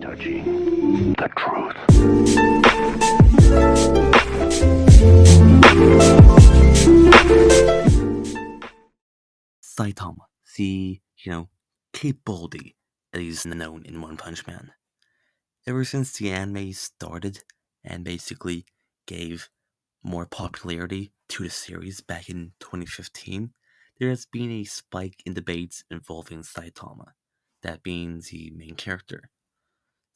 touching the truth. Saitama, the, capability that is known in One Punch Man. Ever since the anime started and basically gave more popularity to the series back in 2015, there has been a spike in debates involving Saitama, that being the main character.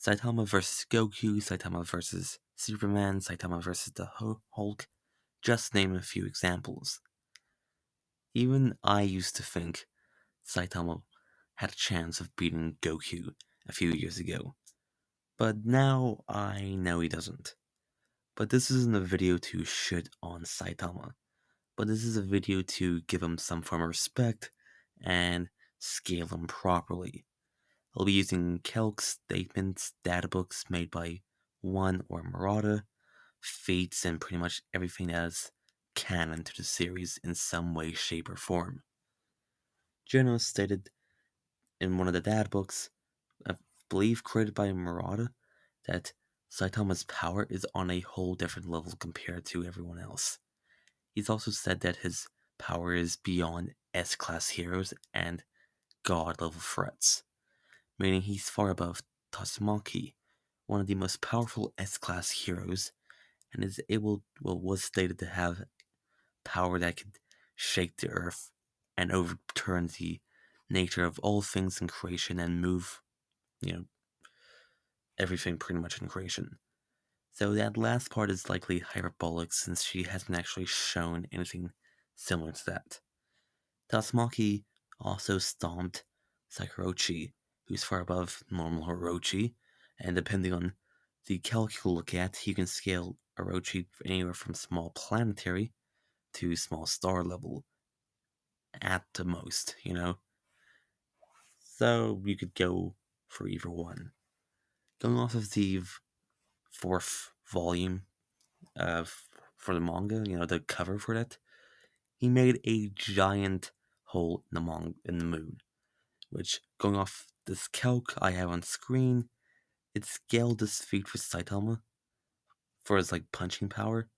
Saitama versus Goku, Saitama versus Superman, Saitama versus the Hulk, just name a few examples. Even I used to think Saitama had a chance of beating Goku a few years ago, but now I know he doesn't. But this isn't a video to shit on Saitama, but this is a video to give him some form of respect and scale him properly. I'll be using calcs, statements, databooks made by One or Murata, feats, and pretty much everything that is canon to the series in some way, shape, or form. Geno stated in one of the databooks, I believe created by Murata, that Saitama's power is on a whole different level compared to everyone else. He's also said that his power is beyond S-class heroes and god-level threats, meaning he's far above Tatsumaki, one of the most powerful S-class heroes, and was stated to have power that could shake the earth and overturn the nature of all things in creation and move, everything pretty much in creation. So that last part is likely hyperbolic since she hasn't actually shown anything similar to that. Tatsumaki also stomped Sakurachi, who's far above normal Orochi, and depending on the calc you look at, you can scale Orochi anywhere from small planetary to small star level at the most, So you could go for either one. Going off of the fourth volume for the manga, the cover for that, he made a giant hole in the moon, which, going off this calc I have on screen, it scaled this feat for Saitama for his punching power,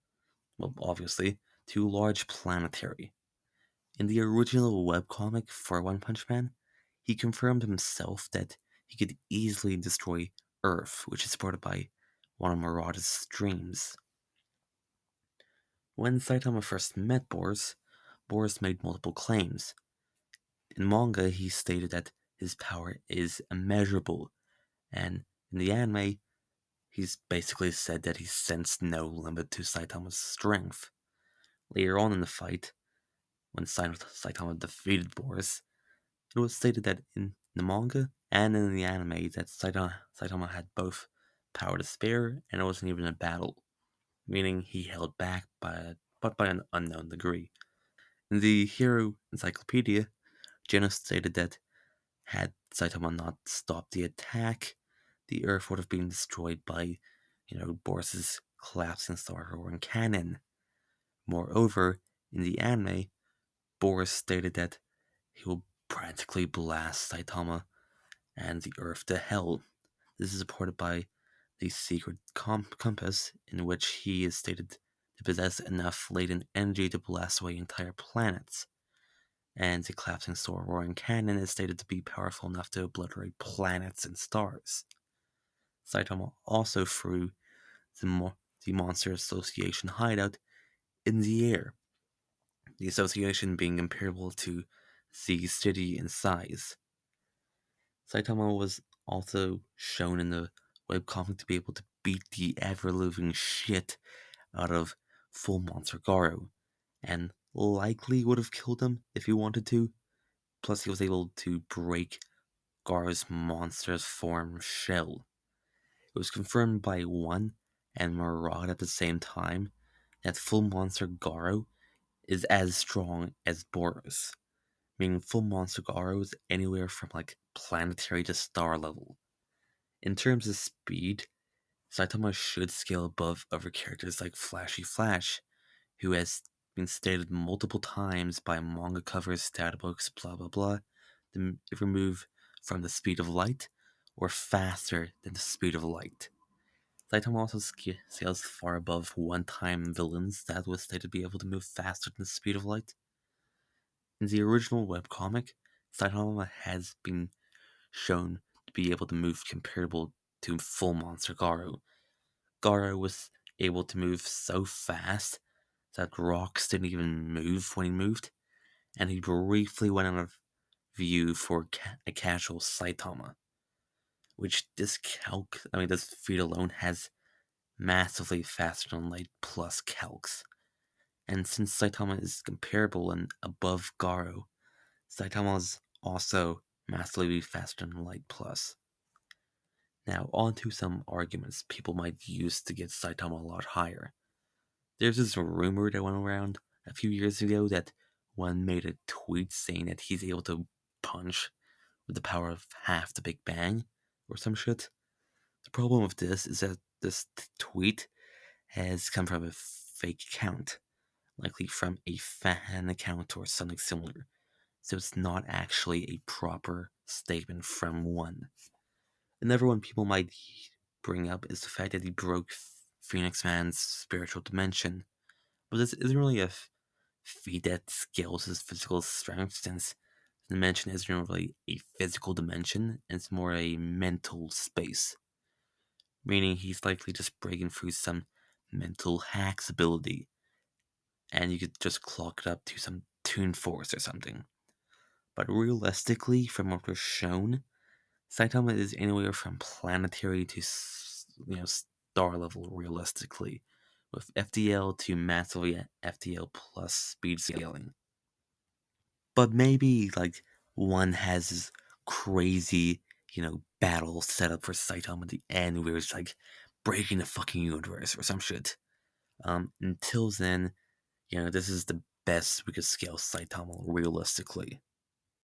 well, obviously, to large planetary. In the original webcomic for One Punch Man, he confirmed himself that he could easily destroy Earth, which is supported by one of Murata's streams. When Saitama first met Boris made multiple claims. In manga, he stated that his power is immeasurable, and in the anime, he's basically said that he sensed no limit to Saitama's strength. Later on in the fight, when Saitama defeated Boris, it was stated that in the manga and in the anime that Saitama had both power to spare, and it wasn't even a battle, meaning he held back by an unknown degree. In the Hero Encyclopedia, Geno stated that had Saitama not stopped the attack, the Earth would have been destroyed by, Boris's collapsing star roaring cannon. Moreover, in the anime, Boris stated that he will practically blast Saitama and the Earth to hell. This is supported by the secret compass, in which he is stated to possess enough latent energy to blast away entire planets. And the collapsing star roaring cannon is stated to be powerful enough to obliterate planets and stars. Saitama also threw the Monster Association hideout in the air, the association being comparable to the city in size. Saitama was also shown in the webcomic to be able to beat the ever-living shit out of Full Monster Garo, and likely would have killed him if he wanted to. Plus, he was able to break Garo's monster's form shell. It was confirmed by One and Murad at the same time that Full Monster Garo is as strong as Boros, meaning Full Monster Garo is anywhere from planetary to star level. In terms of speed, Saitama should scale above other characters like Flashy Flash, who has been stated multiple times by manga covers, stat books, blah blah blah, to remove from the speed of light or faster than the speed of light. Saitama also sails far above one-time villains that was stated to be able to move faster than the speed of light. In the original webcomic, Saitama has been shown to be able to move comparable to full monster Garo. Garo was able to move so fast that rocks didn't even move when he moved, and he briefly went out of view for a casual Saitama, which this feat alone has massively faster than light plus calcs. And since Saitama is comparable and above Garo, Saitama is also massively faster than light plus. Now, on to some arguments people might use to get Saitama a lot higher. There's this rumor that went around a few years ago that one made a tweet saying that he's able to punch with the power of half the Big Bang, or some shit. The problem with this is that this tweet has come from a fake account, likely from a fan account or something similar, so it's not actually a proper statement from one. Another one people might bring up is the fact that he broke Phoenix Man's spiritual dimension, but this isn't really a feat that scales his physical strength, since the dimension isn't really a physical dimension, it's more a mental space, meaning he's likely just breaking through some mental hacks ability, and you could just clock it up to some Toon Force or something. But realistically, from what was shown, Saitama is anywhere from planetary to star level realistically, with FDL to massively FDL plus speed scaling. But maybe like one has this crazy, battle set up for Saitama at the end where it's like breaking the fucking universe or some shit. Until then, this is the best we could scale Saitama realistically.